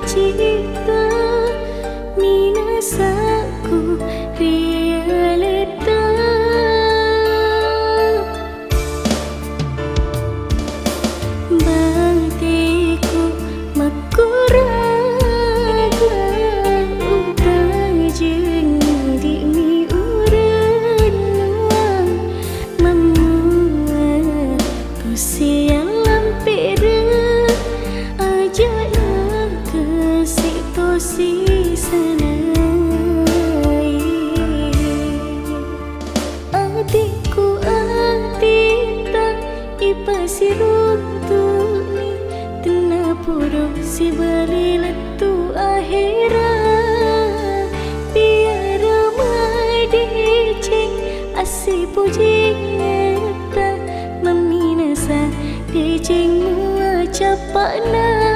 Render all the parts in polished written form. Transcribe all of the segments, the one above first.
cita minasaku realita batiku makuraga utang jeung di mi urang memuat ku siang lampere aja kasih tosi sanai adikku adita ipasirutuni tenapuro si balilatu akhirat biar madeceng asih puji nyata meminasa deceng capakna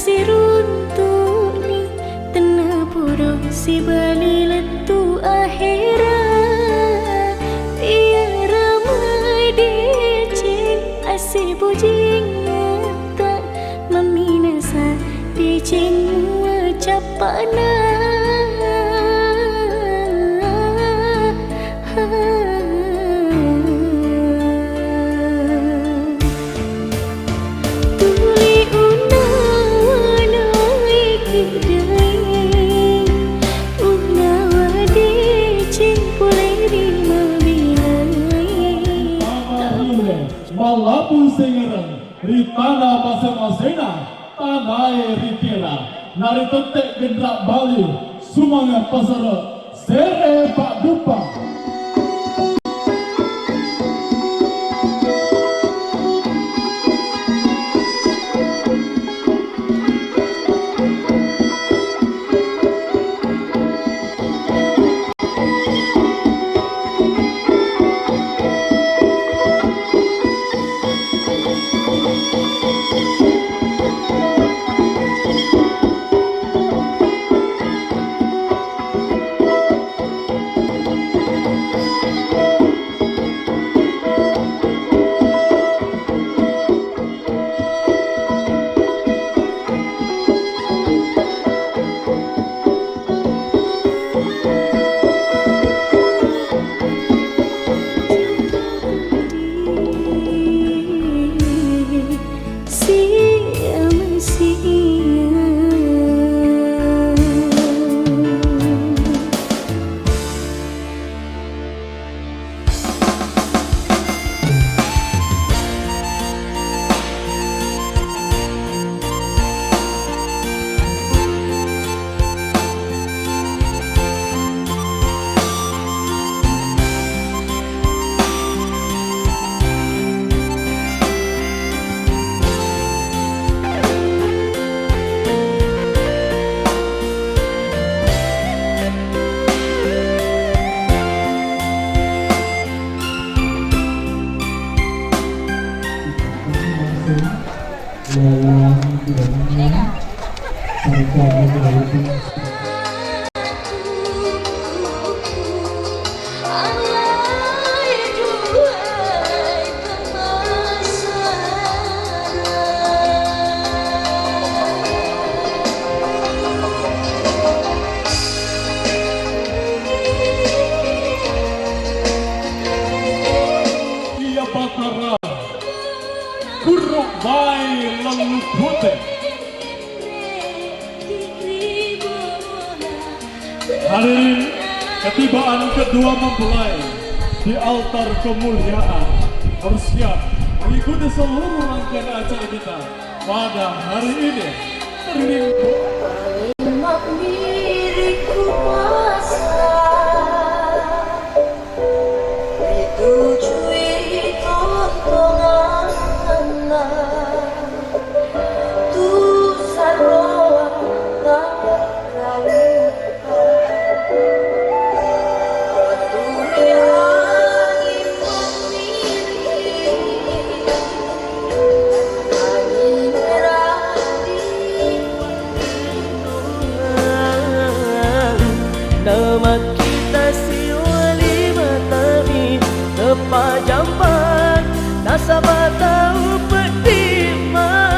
pasiruntuni tenapuro si balilatu akhirat tiara madeceng asih puji nyata meminasa deceng capakna Malapu sengereng ritana pasang-pasena tanai rikira nari tetek gendrak Bali sumanga pasara sere Pak Dupa. Ia bakara buruk bayi lalu putih. Hadirin, ketibaan kedua mempelai di altar kemuliaan bersiap mengikuti seluruh rangkaian acara kita pada hari ini. Mak diriku pasrah ditujui tontonan tu sarwa tak rauta dunia nama kita si wali matahari tepat jamban tak sabar tahu petiman.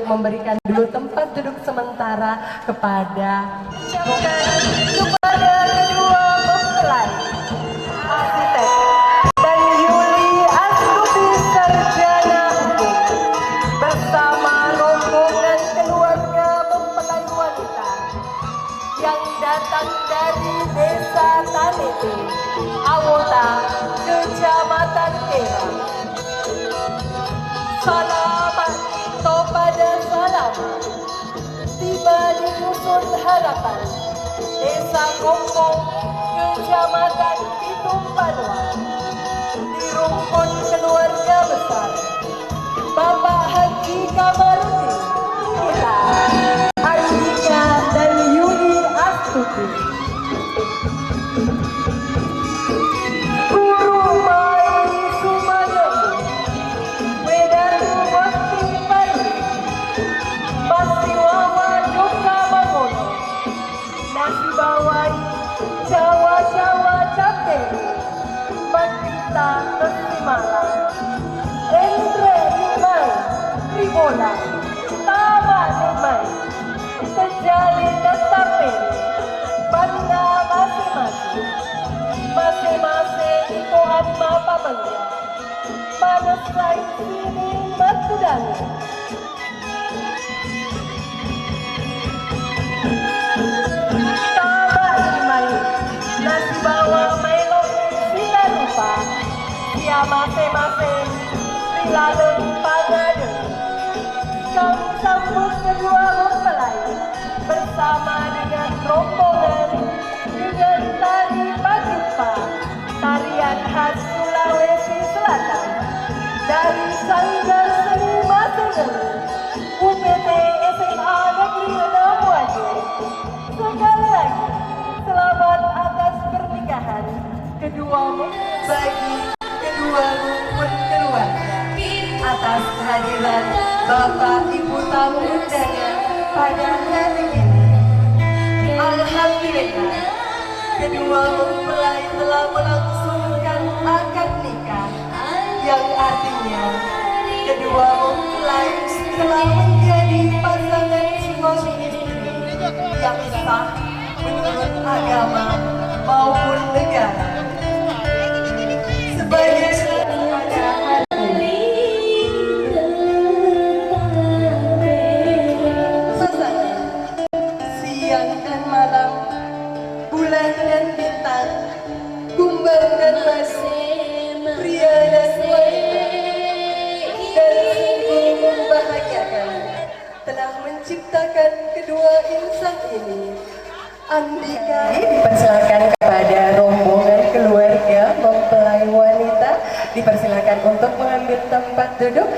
memberikan dulu tempat duduk sementara kepada kedua mempelai arsitek dan Yuli Astuti Sarjana Hukum bersama rombongan keluarga mempelai wanita yang datang dari Desa Tanete, Awota, Kecamatan Kera. Selamat kita pada salam tiba di Dusun Harapan, Desa Kompong, Kecamatan Pitung Paduan, di rumpun keluarga besar Bapak Haji Kamarudin, Ila, Andika dan Yuli Astuti. Jawa-Jawa Capek, Bandita Tersimalang, Endre Nimai, Tribola, Tama Nimai, Sejali Tetape, Banda masing-masing, masing-masing itu amma pamangnya, panas lain sini matudangnya. Nasi bawa Milo Sita Rupa, dia masing-masing Silalung Pagade. Kami sambut kedua mempelai bersama dengan rombongan dengan tari Padupa, tarian khas Sulawesi Selatan dari Sanggar Seni Masenelu, UPT SMA Negeri 6 Wajib. Sekali lagi selamat atas pernikahan kedua bagi kedua rumpun keluarga, atas kehadiran Bapak Ibu tamu undangan pada hari ini. Alhamdulillah, kedua mempelai telah melangsungkan akad nikah, yang artinya kedua mempelai telah menjadi pasangan suami istri yang sah menurut agama maupun negara. Sebagai pada hari pasangan siang dan malam, bulan dan bintang, kumbang dan batu, pria dan wanita, dan sungguh membahagiakan telah menciptakan kedua insan ini. Andika dipersilakan kepada rombongan keluarga mempelai wanita, dipersilakan untuk mengambil tempat duduk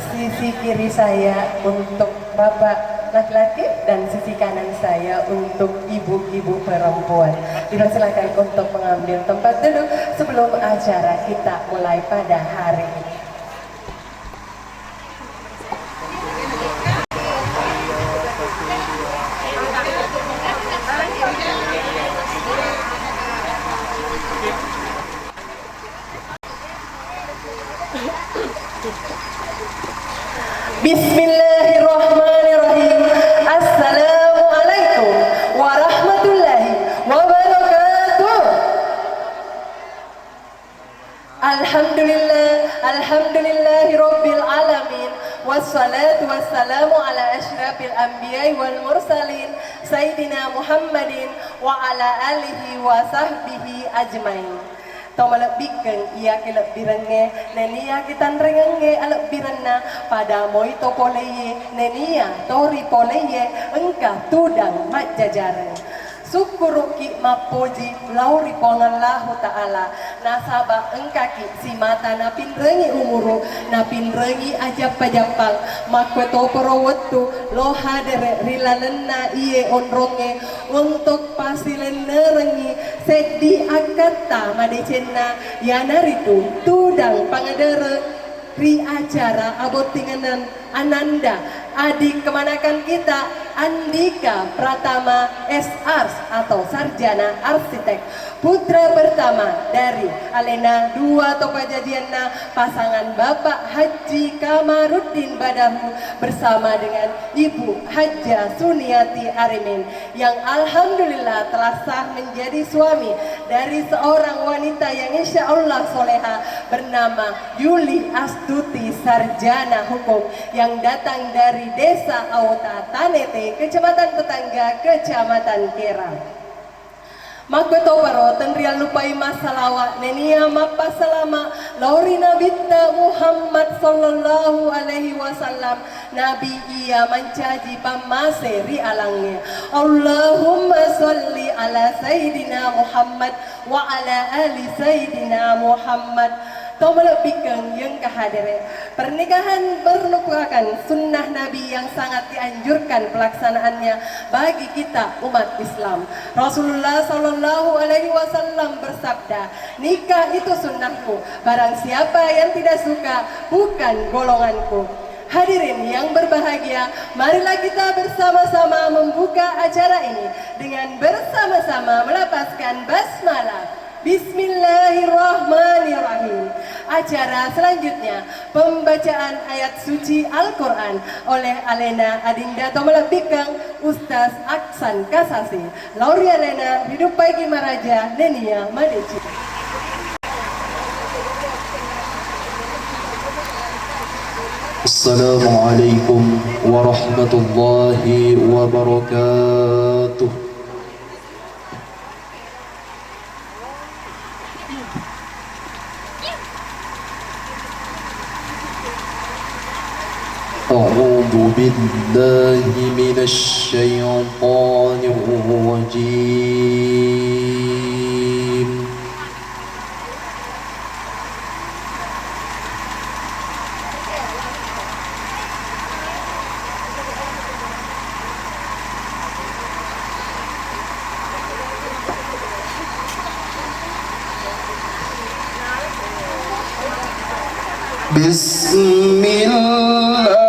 sisi kiri saya untuk Bapak laki-laki dan sisi kanan saya untuk ibu-ibu perempuan. Dipersilakan untuk mengambil tempat duduk sebelum acara kita mulai pada hari ini. Bismillahirrahmanirrahim. Assalamualaikum warahmatullahi wabarakatuh. Alhamdulillahi rabbil alamin. Wassalatu wassalamu ala asyrafil anbiya'i wal mursalin Sayyidina Muhammadin wa ala alihi wa sahbihi ajmain. Tomalak bikeng ia kelak birenge nenia kita rengenge alak birena pada moito poleye nenia tori poleye engkau tudang majajareng syukuruki mapoji lauri pongallahu ta'ala nasaba engkaki si mata napin rengi umuru napin rengi ajap pajapang makweto porowetu loha dere rilalena iye onronge untuk pasilen nerengi sedi akata madecena yanaritu tudang pangadere ri acara abotinganan Ananda adik kemanakan kita Andika Pratama SArs atau Sarjana Arsitek putra pertama dari Alena dua Topajajiana pasangan Bapak Haji Kamaruddin Badahu bersama dengan Ibu Hajjah Suniati Arimin yang alhamdulillah telah sah menjadi suami dari seorang wanita yang insya Allah soleha bernama Yuli Astuti Sarjana Hukum yang datang dari Desa Auta Tanete, Kecamatan Tetangga, Kecamatan Kera. Makbeto paro tenrial lupai masalawa nenia mapa salama lauri nabita Muhammad sallallahu alaihi wasallam nabi ia mencaji pamase ri alangnya Allahumma salli ala Sayyidina Muhammad wa ala ali Sayyidina Muhammad. Tomalak bikeng yang kehadiran pernikahan merupakan sunnah Nabi yang sangat dianjurkan pelaksanaannya bagi kita umat Islam. Rasulullah Sallallahu Alaihi Wasallam bersabda, nikah itu sunnahku. Barang siapa yang tidak suka bukan golonganku. Hadirin yang berbahagia, marilah kita bersama-sama membuka acara ini dengan bersama-sama melapaskan basmalah. Bismillahirrahmanirrahim. Acara selanjutnya pembacaan ayat suci Al-Quran oleh Alena Adinda Tomalak Bikang Ustaz Aksan Kasasi Lauri Alena Hidup Pagi Maraja Nenia Madeci. Assalamualaikum warahmatullahi wabarakatuh. أعوذ بالله من الشيطان الرجيم بسم الله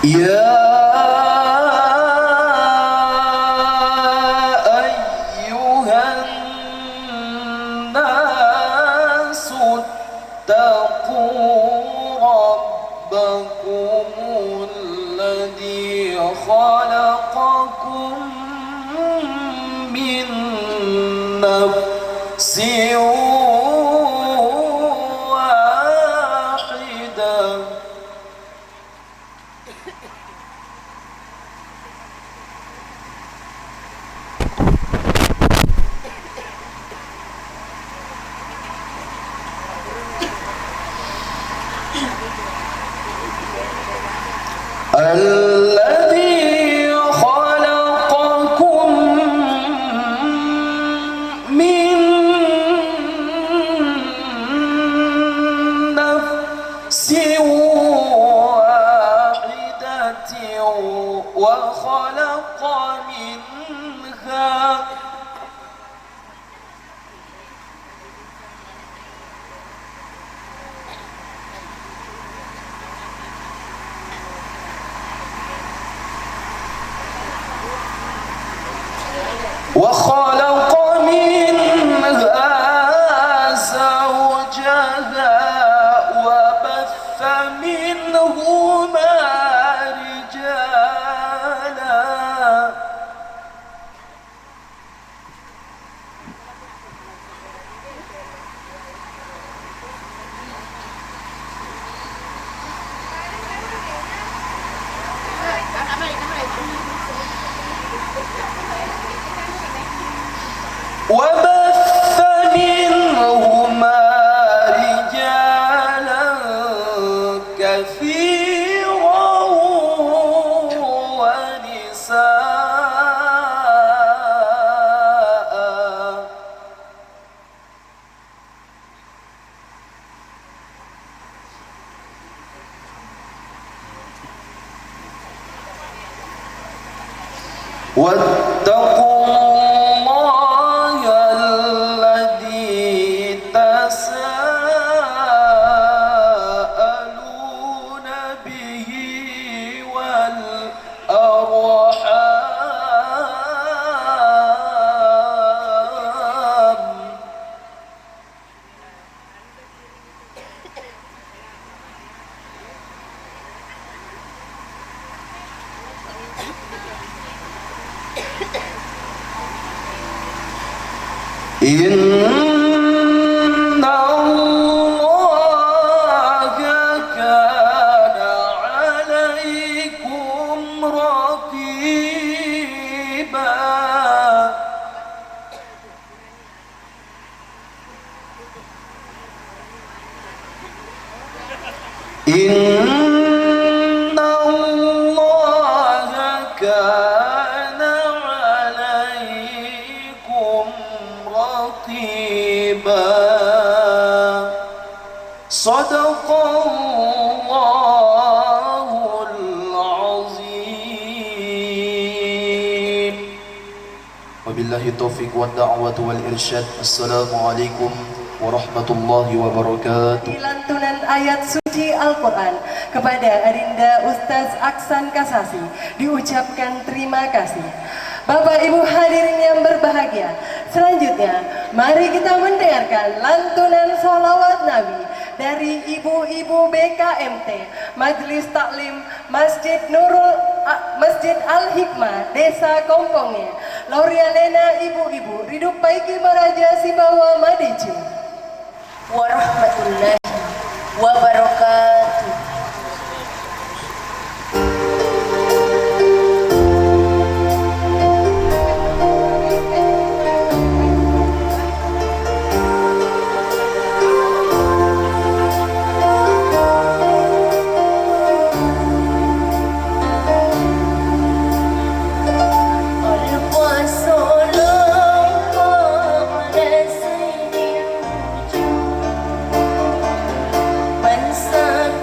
يا أيها الناس اتقوا ربكم الذي خلقكم من نفس واحدة وخلق منها زوجها وبث منهما رجالا وبث منهما رجالا كثيرا ونساء واتقوا الله الذي تساءلون به والأرحام إن الله كان عليكم رقيبا إن الله كان عليكم رقيبا صدق الله العظيم وبالله التوفيق والدعوة والإرشاد السلام عليكم warahmatullahi wabarakatuh. Lantunan ayat suci Al-Quran kepada Adinda Ustaz Aksan Kasasi diucapkan terima kasih. Bapak Ibu hadirin yang berbahagia, selanjutnya mari kita mendengarkan lantunan sholawat Nabi dari ibu-ibu BKMT Majelis Taklim Masjid Al-Hikmah Desa Kompongnya Laurialena ibu-ibu Riduk Paiki Maraja Sibawa Madicu warahmatullahi wabarakatuh. Bangsa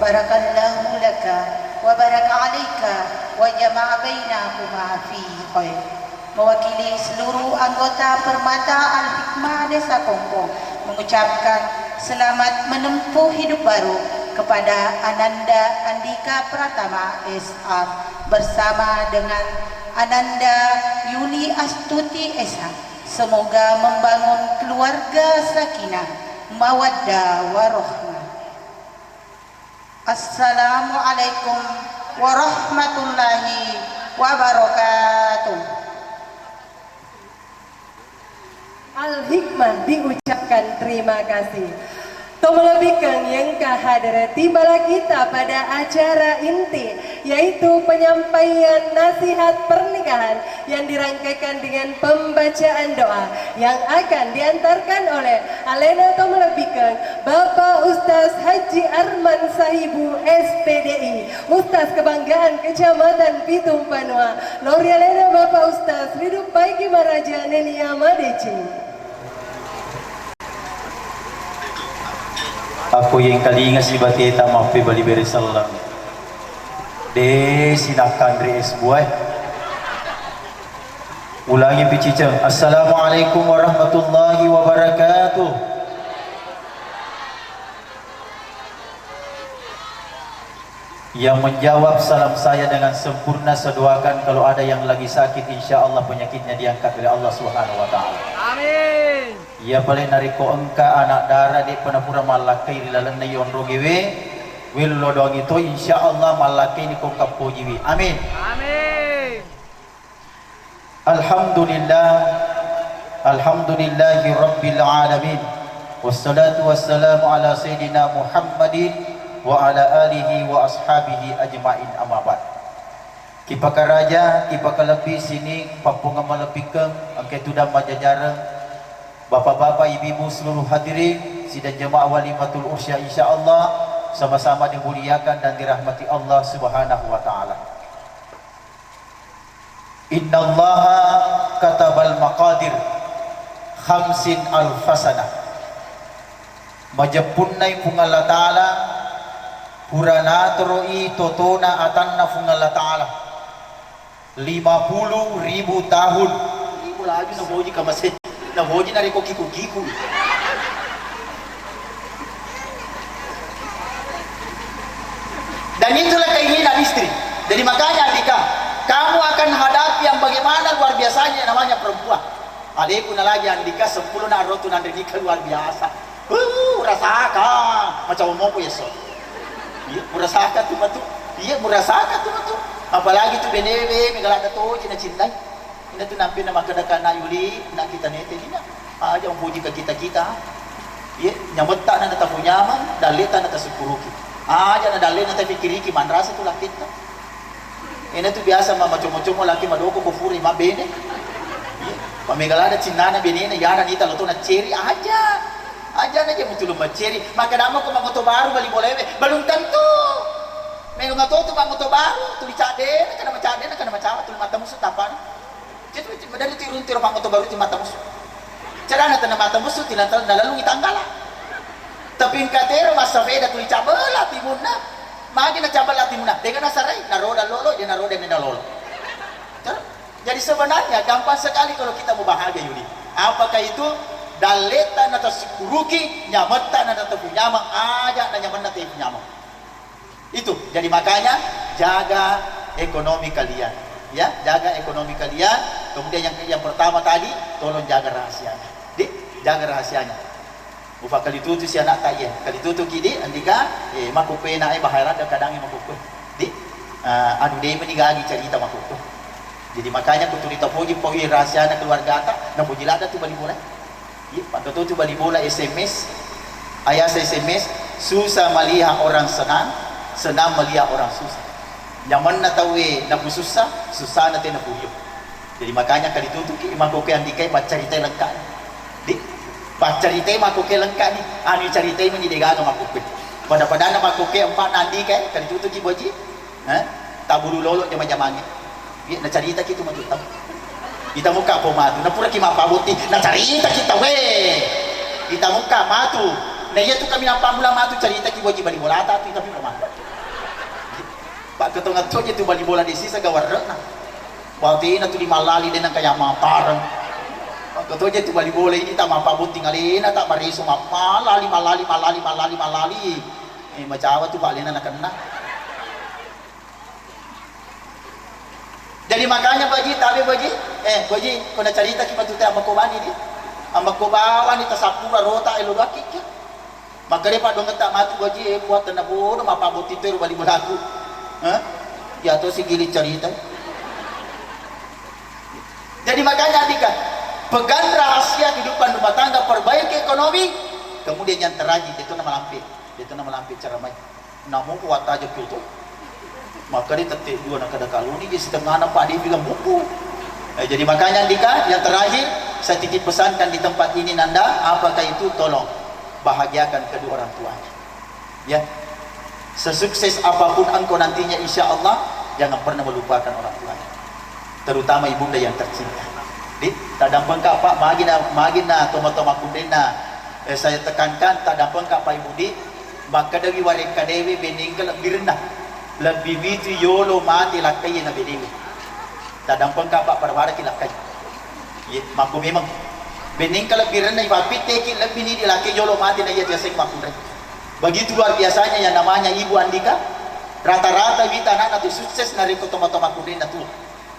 barakallahu laka wa baraka alaika wa jama'a bainakuma fi khair. Mewakili seluruh anggota Permata Al-Hikmah Desa Kompong mengucapkan selamat menempuh hidup baru kepada Ananda Andika Pratama SR bersama dengan Ananda Yuli Astuti SH. Semoga membangun keluarga sakinah, mawaddah warahmah. Assalamualaikum warahmatullahi wabarakatuh. Al-Hikmah diucapkan terima kasih. Tomolebikeng yang kehadiran tibalah kita pada acara inti, yaitu penyampaian nasihat pernikahan yang dirangkaikan dengan pembacaan doa yang akan diantarkan oleh Alena Tomolebikeng Bapak Ustaz Haji Arman Sahibu SPDI, Ustaz Kebanggaan Kecamatan Pitung Panua. Lori Alena Bapak Ustaz hidup baik Maraja Nenia Madeci. Aku yang kali ingat si bateta maafin bali beri salam. De silakan res buat. Ulangi picicang. Assalamualaikum warahmatullahi wabarakatuh. Yang menjawab salam saya dengan sempurna, saya doakan kalau ada yang lagi sakit, insya Allah penyakitnya diangkat oleh Allah Subhanahu Wa Taala. Amin. Ya paling nariko engka anak darah di penapura malakai rilalan na yon rogewe, wil lodong itu insya Allah malakai ni kong kapojiwi. Amin. Amin. Alhamdulillah, alhamdulillahi rabbil alamin. Wassalatu wassalamu ala sayyidina Muhammadin wa ala alihi wa ashabihi ajma'in amabat. Kipaka raja, kipaka lebih sini papunga malapikeng angkai tudang majajareng, bapak-bapak, ibu-ibu seluruh hadirin sidang jemaah walimatul ursya, insyaallah sama-sama dimuliakan dan dirahmati Allah Subhanahu wa taala. Innallaha katabal maqadir khamsin alfasana. Majapunnai pungal taala Puranatroi totona atanna fungala ta'ala 50.000 tahun. Ibu lagi na boji ka masjid. Na boji na riko kiku-kiku. Dan itulah keinginan istri. Jadi makanya Andika, kamu akan hadapi yang bagaimana luar biasanya namanya perempuan. Adekku na lagi Andika 10 na rotu na Andika luar biasa. Rasakan macam mau ya so. Iya, merasakan tuh batu. Iya, merasakan tuh batu. Apalagi tuh benewe, migalada tuh cina cintai. Ina tuh nampi nama kedakan na yuli, na kita nete dina. Aja umpuji ke kita. Iya, nyameta na natapu nyaman, dalita na tasukuruki. Aja na dalita na tapikiriki manrasa tuh lakit na. Ina tuh biasa mama cumo-cumo laki madoko kufuri mabene. Iya, pamigalada cinana benene, yana nita lo tuh na ceri aja. Aja aja betul maceri, maka nama ko mangoto baru bali boleh, belum tentu. Mengko ngato tu mangoto baru, tuli cade, kana macama tuli mata musuh tapan. Jadi dari tirun tiro mangoto baru ti mata musuh. Cara na tanah mata musuh tilantal lalu itanggala. Tapi katero masa beda tuli cabala timuna. Magi na cabala timuna, dengan nasarai naroda lolo, dia naroda nenda lolo. Jadi sebenarnya gampang sekali kalau kita mau bahagia Yudi. Apakah itu? Daleta na tasikuruki, nyamata na punyama, aja na nyaman na punyama. Itu, jadi makanya jaga ekonomi kalian, ya, jaga ekonomi kalian. Kemudian yang pertama tadi, tolong jaga rahasianya, jaga rahasianya. Upa kali tutu si anak tak ya, kali tutu kidi, Andika, makupe na baharan dan kadangnya makupe, adu deh menigagi cerita makupe. Jadi makanya kuturita puji rahasianya keluarga tak, na puji lada tu balik mulai. Pada tu balik bola SMS, ayah SMS, susah melihat orang senang, senang melihat orang susah. Yang mana tahu nak susah, susah nanti nak puyuh. Jadi makanya kali tu imam koke Andika baca cerita lengkap. Baca cerita imam koke lengkap ni, anu cerita ini menjadi gagam koke. Pada nama koke 4 Andika kali tu kiboji, taburu lolo jama-jamanya. Dia nak cerita kita maju tahu. Kita muka po matu, na pura kima pabuti, na cerita kita we. Kita muka matu, Nah iya tuh kami nampak ulama tuh cerita ki wajib bali bola tapi kami rumah. Pak ketengah tuh itu bali bola di sisa gawar na. Waktu ini tuh dimalali dengan kayak maparang. Pak ketengah itu bali bola ini tak mampa bunting alina tak mariso malali. Macawa tuh balina nak kena. Jadi makanya baji tabe baji kena cerita ki patu teh amakobani di. Amakobawa ni tasapura rota elodaki ki. Makanya Pak dong tak mati baji buat tenabono mapabot itu bali bolaku. Ya tuh si gili cerita. Jadi makanya Andika, pegang rahasia kehidupan rumah tangga, perbaiki ekonomi, kemudian yang terakhir itu nama lampir cara main. Namun kuat aja gitu. Maka dia tetik dua nak ada kaluni jadi setengah nampak dia bilang buku. Jadi makanya Andika, yang terakhir saya titip pesankan di tempat ini Nanda, apakah itu tolong bahagiakan kedua orang tuanya. Ya. Sesukses apapun engkau nantinya insya Allah jangan pernah melupakan orang tuanya, terutama ibunda yang tercinta. Di tadang pengkap Pak magina toma kundena saya tekankan tadang pengkap Pak Ibu di maka dari warek kadewi beningkel lebih rendah lebih bitu yolo mati lakai na bedewi tadang pengkap Pak perwara kilakai ya maku memang beningkel lebih rendah ibapi teki lebih ni lakai yolo mati na iya tiaseng makundai. Begitu luar biasanya yang namanya Ibu Andika, rata-rata kita anak-anak itu sukses nari kutoma-toma kudina tuh.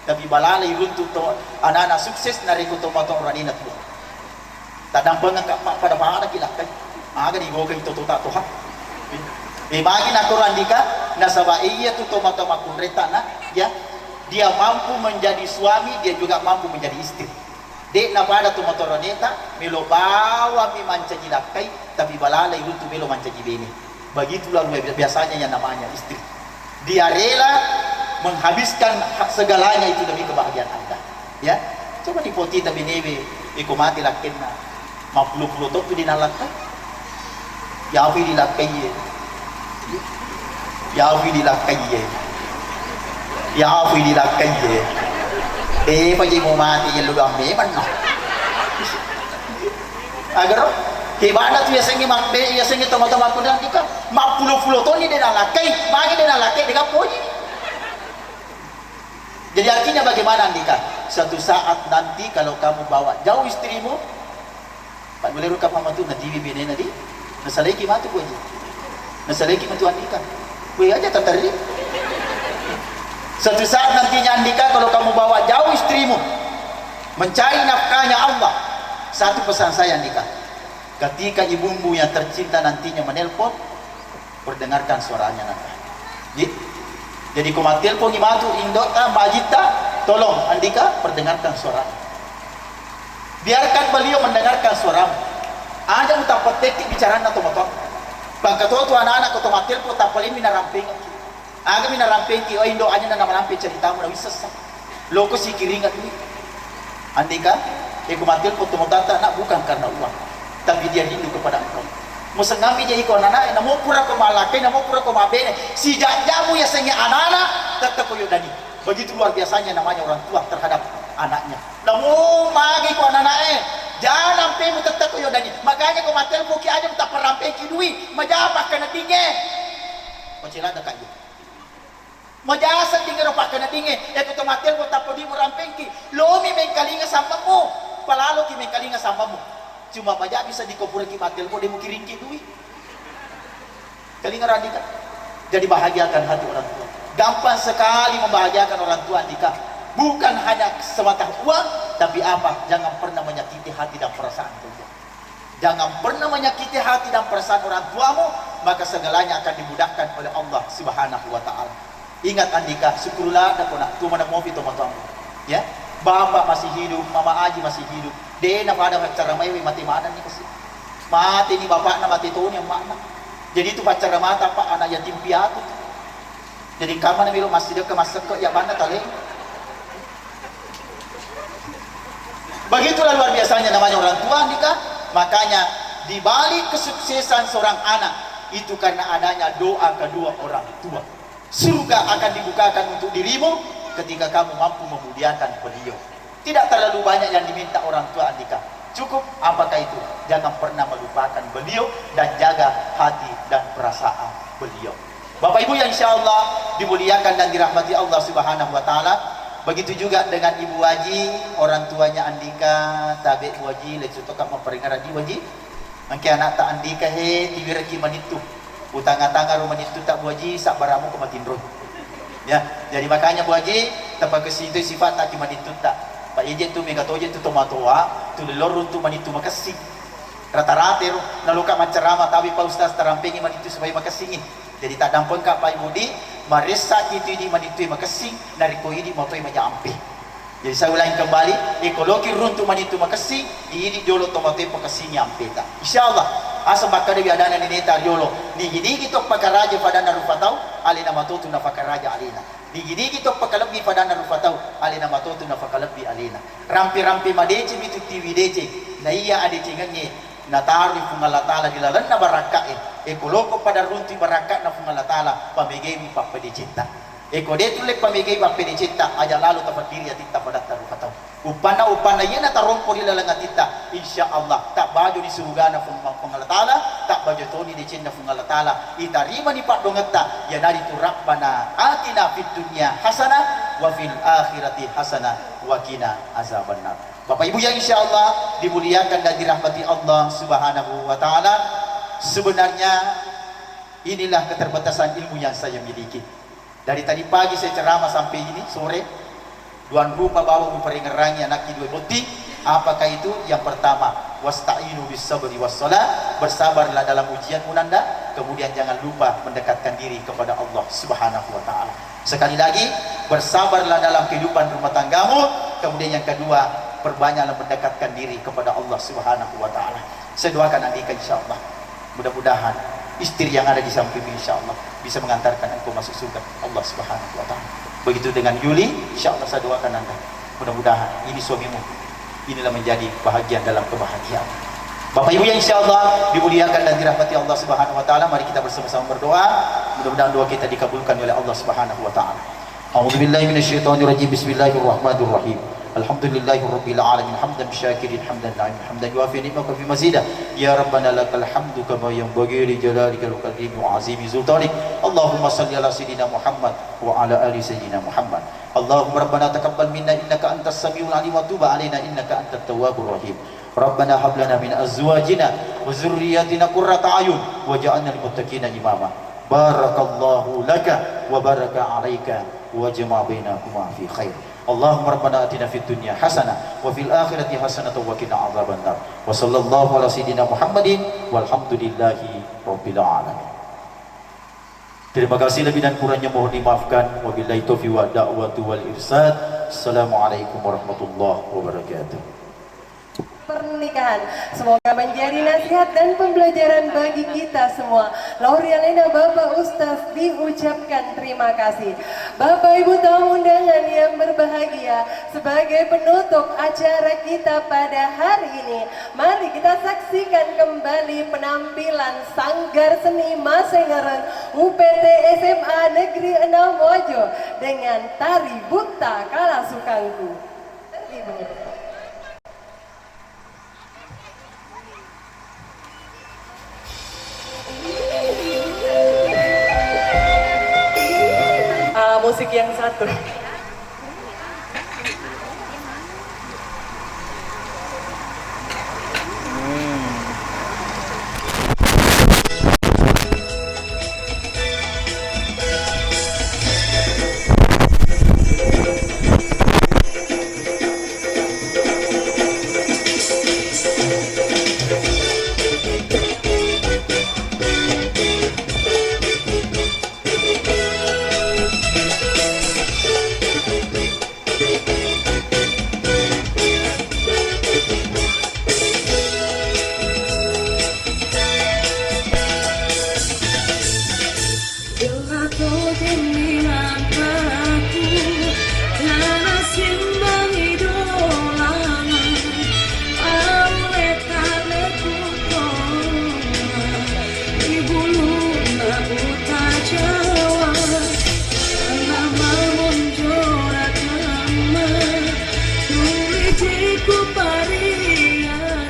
Tapi balala iruntu to anak-anak sukses nari kutoma-toma ranina tuh. Tadang pengangkat pada mana kilakai, aga digoga itu tuh tak tuhan. Bagi nak Andika, nasaba iya tuh toma-toma kudreta nak, ya dia mampu menjadi suami, dia juga mampu menjadi istri. Dek na pada tu motoroneta melo bawa mi manca jilakai tapi balala itu melo manca jibeni. Begitulah biasanya yang namanya istri. Dia rela menghabiskan segalanya itu demi kebahagiaan Anda. Ya, coba dipoti tapi nebe ikumati lakinna. Mapulu-pulu tu dinalakai. Ya afi dilakai ye. Ya afi dilakai ye. Ya afi dilakai ye. Paji mau mati yang lu ambil mana? Agar Hibana tu biasanya mak be biasanya toma-toma kuda juga mak puluh-puluh ton ni dia nak lakai, bagi dia nak lakai dengan poin. Jadi artinya bagaimana Andika? Suatu saat nanti kalau kamu bawa jauh istrimu, Pak boleh rukap mama tu nanti bini nanti, nasaleki matu kau je, nasaleki matu Andika, kau aja tertarik. Suatu saat nantinya Andika kalau kamu bawa jauh istrimu mencari nafkahnya Allah, satu pesan saya Andika, ketika ibumu yang tercinta nantinya menelpon, perdengarkan suaranya nanti. Jadi kau mati telepon imatu indota majita, tolong Andika perdengarkan suara. Biarkan beliau mendengarkan suaramu. Ada utak petik bicaraan atau motor. Bangka tu anak-anak kau mati telepon tak paling minaramping. Aga minaramping ki, oh indo aja na namaramping ceritamu na wisasa. Loko si kiringat ni. Andika, kumatil po tumutata na bukan karena uang, tapi dia rindu kepada engkau. Musangami dia ikaw anak, namo pura ko malaki, namo pura ko mabene. Si jamu ya sengnya anak-anak, tetap ko yudani. Begitu luar biasanya namanya orang tua terhadap anaknya. Namo magi ko anak-anak jangan sampai mu tetap ko yudani. Makanya ko matel po ki aja tak perampe ki dui, majabak kana tingge. Macilada kayo. Majasan tinggal rupa kena tinggal, itu matil ko tapo di murampengki. Lomi may kalinga samba mo, palalo ki may kalinga samba mo. Cuma maja bisa dikopur ki matil ko, di mo kiringki duit. Kalinga radika. Jadi bahagiakan hati orang tua. Gampang sekali membahagiakan orang tua Andika. Bukan hanya sebatas uang, tapi apa? Jangan pernah menyakiti hati dan perasaan tua. Jangan pernah menyakiti hati dan perasaan orang tuamu, maka segalanya akan dimudahkan oleh Allah Subhanahu wa Ta'ala. Ingat Andika, syukurlah ada pun tu mana mau itu matang. Ya, bapak masih hidup, mama Aji masih hidup. Dia nak ada pacar ramai mati mana ni kasih. Mati ni bapak nak mati tu ni yang mana. Jadi itu pacar mata pak anak yatim piatu. Jadi kamu ni bilo masih dia ke masuk ke ya mana tali. Begitulah luar biasanya namanya orang tua Andika. Makanya di balik kesuksesan seorang anak itu karena adanya doa kedua orang tua. Surga akan dibukakan untuk dirimu ketika kamu mampu memuliakan beliau. Tidak terlalu banyak yang diminta orang tua Andika. Cukup. Apakah itu? Jangan pernah melupakan beliau dan jaga hati dan perasaan beliau. Bapak Ibu yang insya Allah dimuliakan dan dirahmati Allah Subhanahu wa Ta'ala. Begitu juga dengan Ibu Waji, orang tuanya Andika, tabe Waji, lecu tokak memperingat di Waji. Angke anak tak Andika he, tiwiraki manitu. Utang-atanga rumah itu tak Waji, sak baramu kematindro. Ya, jadi makanya Bu Haji, tempat ke situ sifat tak cuma itu tak. Pak Ijen tu mega tojen tu tomatoa, tu lelor tu manitu makasih. Rata-rata naluka macerama tapi Pak Ustaz terampingi manitu supaya makasingin. Jadi tak dampun ka Pak Ibudi, marisa itu di manitu makasing, nariko ini motoi majampe. Jadi saya ulangi kembali, ekologi runtu manitu makasing, ini dulu tomatoi makasingnya ampe tak. Insyaallah. Asa bakka de biadana ni neta yolo ni gidi gitu pakaraja pada narufatau alina matutu nafakaraja alina ni gidi gitu pakalabi pada narufatau alina matutu nafakalabi alina rampi madece bitu TV dece na iya adece nganye na taru fungala taala dilalan na barakae ekoloko pada runti baraka na fungala taala pamegei mi papade cinta eko detule pamegei papade cinta aja lalu tafakiri atinta pada narufatau upana yana tarompo di lalanga tita insyaallah tak baju di surga na fungala taala tak baju toni di cinta fungala taala itarima ni pak dongeta ya dari tu rabbana atina fid dunya hasanah wa fil akhirati hasanah wa qina azabannar. Bapak Ibu yang insyaallah dimuliakan dan dirahmati Allah Subhanahu wa Ta'ala, sebenarnya inilah keterbatasan ilmu yang saya miliki. Dari tadi pagi saya ceramah sampai ini sore, Tuan rumah bawa memperingerangi anaknya dua boti. Apakah itu? Yang pertama, wasta'inu bis sabri was shalah, bersabarlah dalam ujian munanda, kemudian jangan lupa mendekatkan diri kepada Allah Subhanahu wa Ta'ala. Sekali lagi, bersabarlah dalam kehidupan rumah tanggamu, kemudian yang kedua, perbanyaklah mendekatkan diri kepada Allah Subhanahu wa Ta'ala. Saya doakan Andika insyaallah, mudah-mudahan istri yang ada di sampingmu insyaallah bisa mengantarkan engkau masuk surga Allah Subhanahu wa Ta'ala. Begitu dengan Yuli, insyaallah saya doakan Anda, mudah-mudahan ini suamimu inilah menjadi bahagian dalam kebahagiaan. Bapak Ibu yang insyaallah dimuliakan dan dirahmati Allah Subhanahu wa Ta'ala, mari kita bersama-sama berdoa, mudah-mudahan doa kita dikabulkan oleh Allah Subhanahu wa Ta'ala. A'udzubillahi minasyaitonirrajim. Bismillahirrahmanirrahim. Alhamdulillahirabbil alamin hamdan syakirin hamdan na'im hamdan yuafi ni'maka fi mazidah ya rabbana lakal hamdu kama yanbaghi li jalalikal karim wa azimi sultanik. Allahumma salli ala sayidina Muhammad wa ala ali sayidina Muhammad. Allahumma rabbana taqabbal minna innaka antas samiul alim wa tub alaina innaka antat tawwabur rahim. Rabbana hab lana min azwajina wa dzurriyyatina qurrata a'yun waj'alna lil muttaqina imama. Barakallahu laka wa baraka 'alaika wa jama'a bainakuma fi khair. Allahumma rabbana atina fid dunya hasanah wa fil akhirati hasanah wa qina adzabannar. Wa sallallahu ala sayidina Muhammadin walhamdulillahi rabbil alamin. Terima kasih, lebih dan kurangnya mohon dimaafkan. Wabillahi taufiq wa da'watu wal irsad. Assalamualaikum warahmatullahi wabarakatuh. Pernikahan semoga menjadi nasihat dan pembelajaran bagi kita semua. Laurialena Bapak Ustaz diucapkan terima kasih. Bapak Ibu tamu undangan yang berbahagia, sebagai penutup acara kita pada hari ini, mari kita saksikan kembali penampilan Sanggar Seni Masengereng UPT SMA Negeri 6 Mojo dengan tari Buta Kala Sukangku. Terhibur. Musik yang satu. Ku parian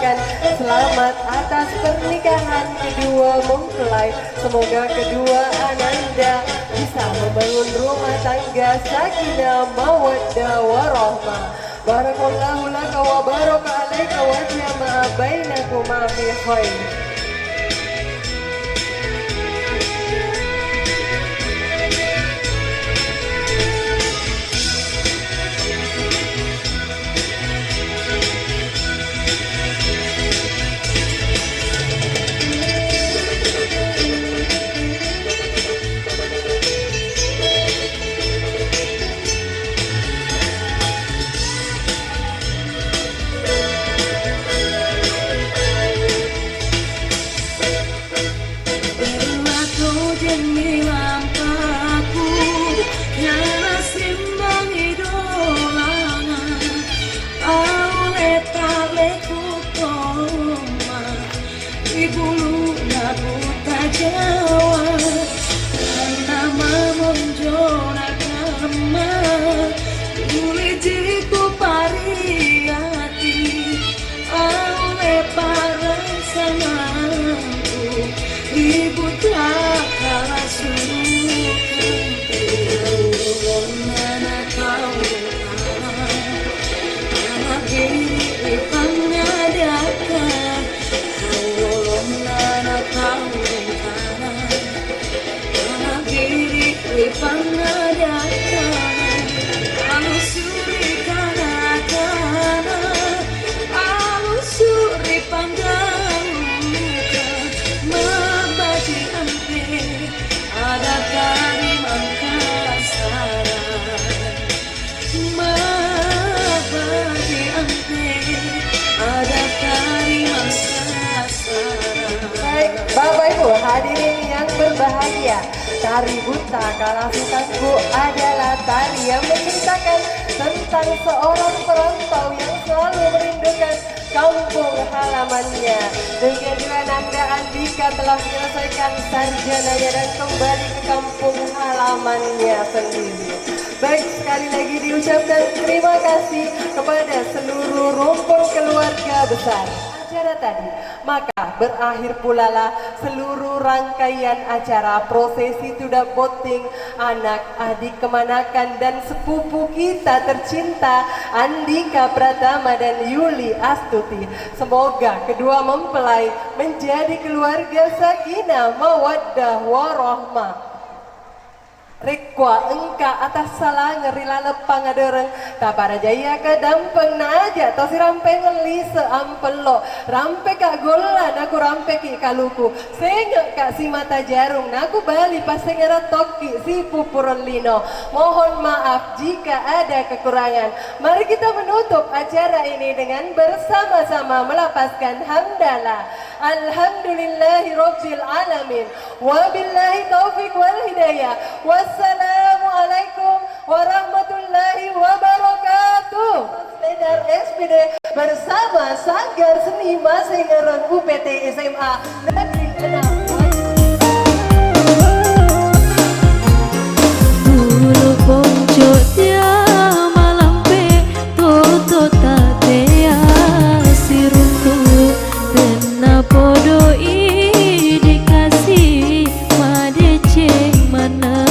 mengucapkan selamat atas pernikahan kedua mempelai. Semoga kedua ananda bisa membangun rumah tangga sakinah mawaddah warahmah. Barakallahu laka wa baraka alaika wa jama'a bainakuma fi khair. Bapak Ibu hadirin yang berbahagia, tari buta Kalasukanku adalah tari yang menceritakan tentang seorang perantau yang selalu merindukan kampung halamannya. Dengan Nanda Andika telah menyelesaikan sarjananya dan kembali ke kampung halamannya sendiri. Baik, sekali lagi diucapkan terima kasih kepada seluruh rumpun keluarga besar acara tadi. Maka berakhir pula lah seluruh rangkaian acara prosesi tudak boting anak, adik kemanakan dan sepupu kita tercinta Andika Pratama dan Yuli Astuti. Semoga kedua mempelai menjadi keluarga sakinah mawaddah warahmah. Rekwa engka atas salah ngerila lepang adereng tabara jaya ke dampeng na aja to si rampe ngeli seampelo rampe kak golan aku rampe ki kaluku sengek kak si mata jarung naku bali pas sengera toki si pupurlino. Mohon maaf jika ada kekurangan. Mari kita menutup acara ini dengan bersama-sama melapaskan hamdalah. Alhamdulillahi Rabbil Alamin. Wabillahi taufiq wal hidayah. Wassalamualaikum warahmatullahi wabarakatuh. Pedar SPD bersama Sanggar Seni Masingereng UPT SMA Negeri 6. Bulu ponco dia malampe toto tatea siruntu rena podoi dikasih madece mana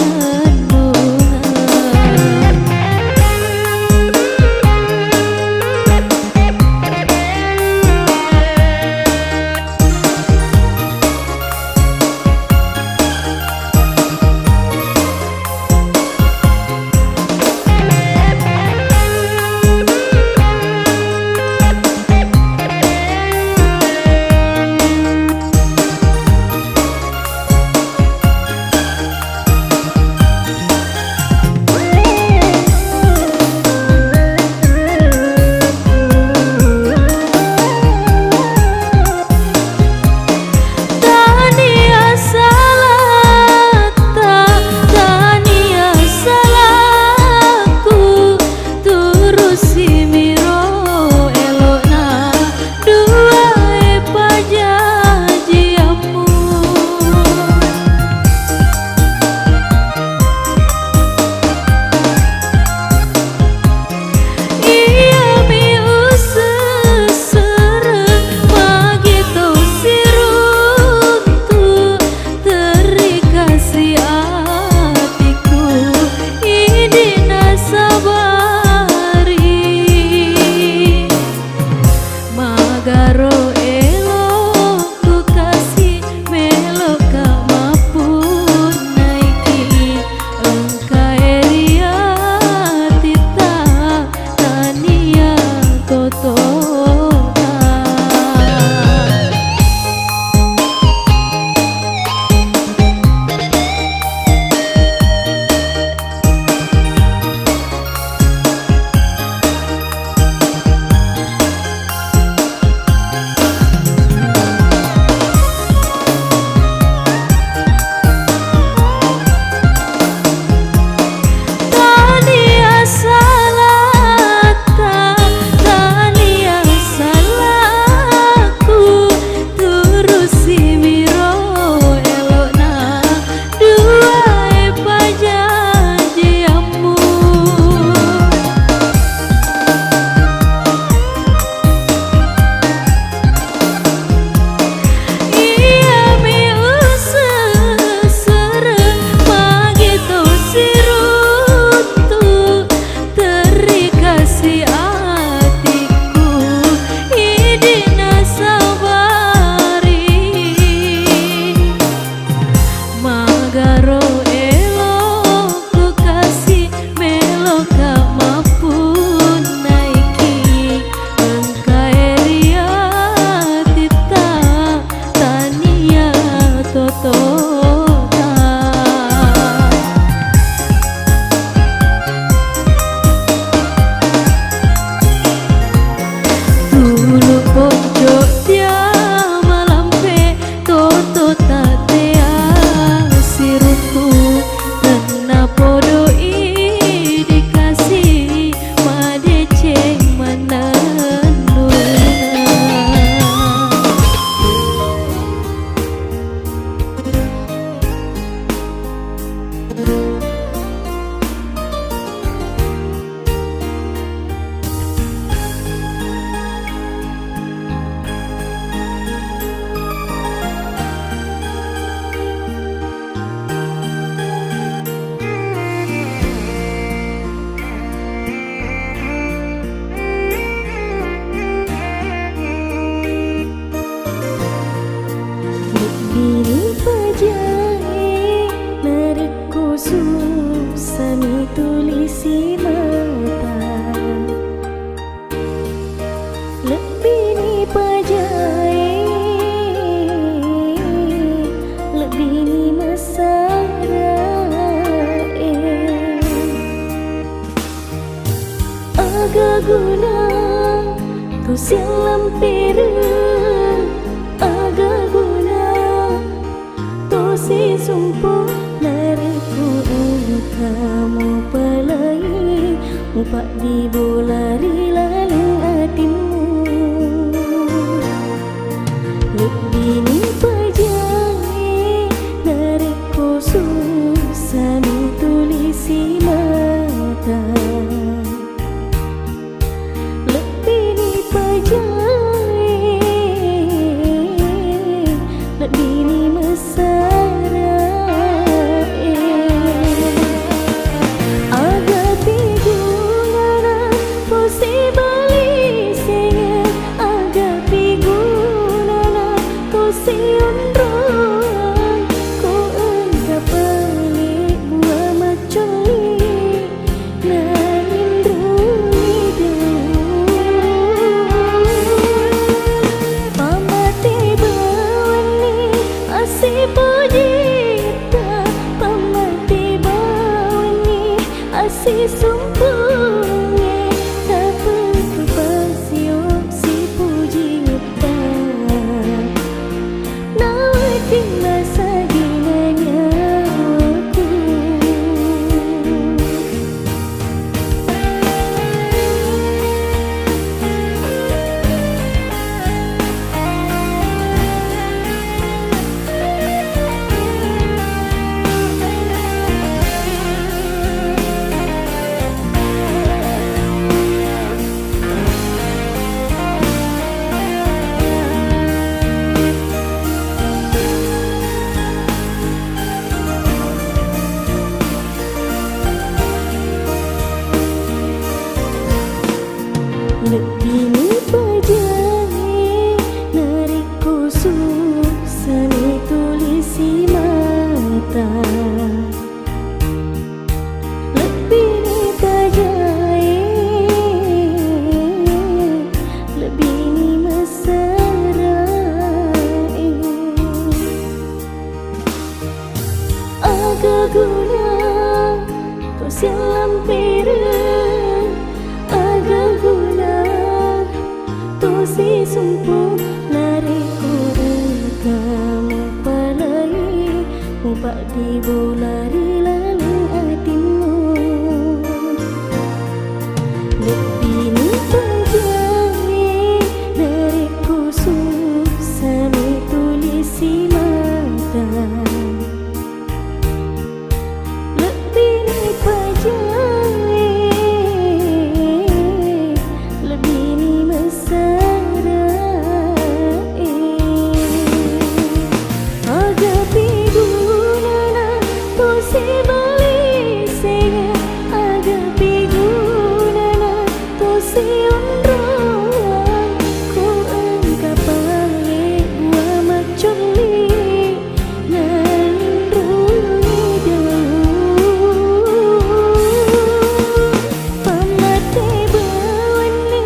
siun rong ko enggak pelik buah maculi nanin ruidu pamati bawani asih pujita pamati bawani asih sumpungnya tapi kepasiok si pujita nawatin masa ginanya aku lebih ni pejani nariku susah ni tulisi mata lebih ni pejani lebih ni meserai agak guna kau silam pirang agak guna tu si sumpu nariku kamu palai mupak di bolari lalu hatimu lebih ni pejani nariku susah ni tulisi mata lebih ni pejani lebih ni meserai agak piguna tu si balik sega agak piguna tu si unrong ku engkau balik buah maculi nanin ruidu pamati bawani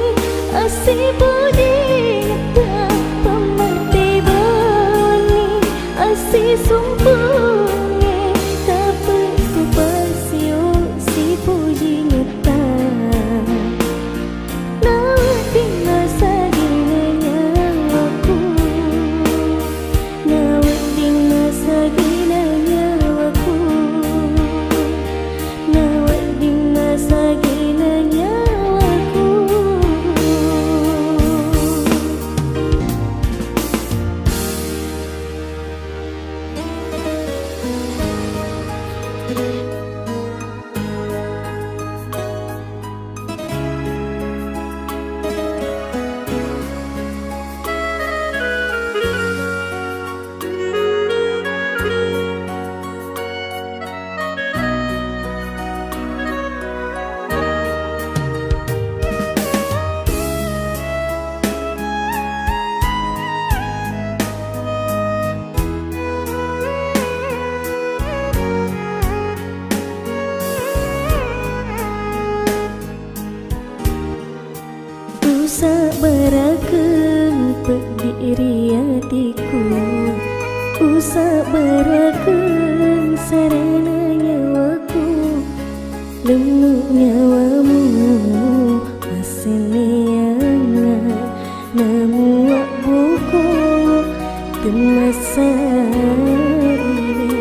asih pujita pamati bawani asih sumpungnya tapi ku pasiok si pujita nawatin masa ginanya aku nawatin masa ginanya aku nawatin masa ginanya aku Usak berakeng pediri hatiku usak berakeng sarana nyawaku lemuk nyawamu aslinya namu wak buku temasa ini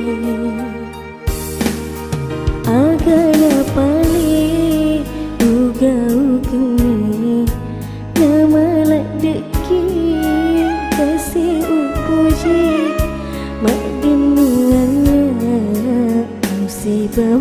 agak napali ugau-ugau nama lak deki kasih upuji mak dimuangnya musibah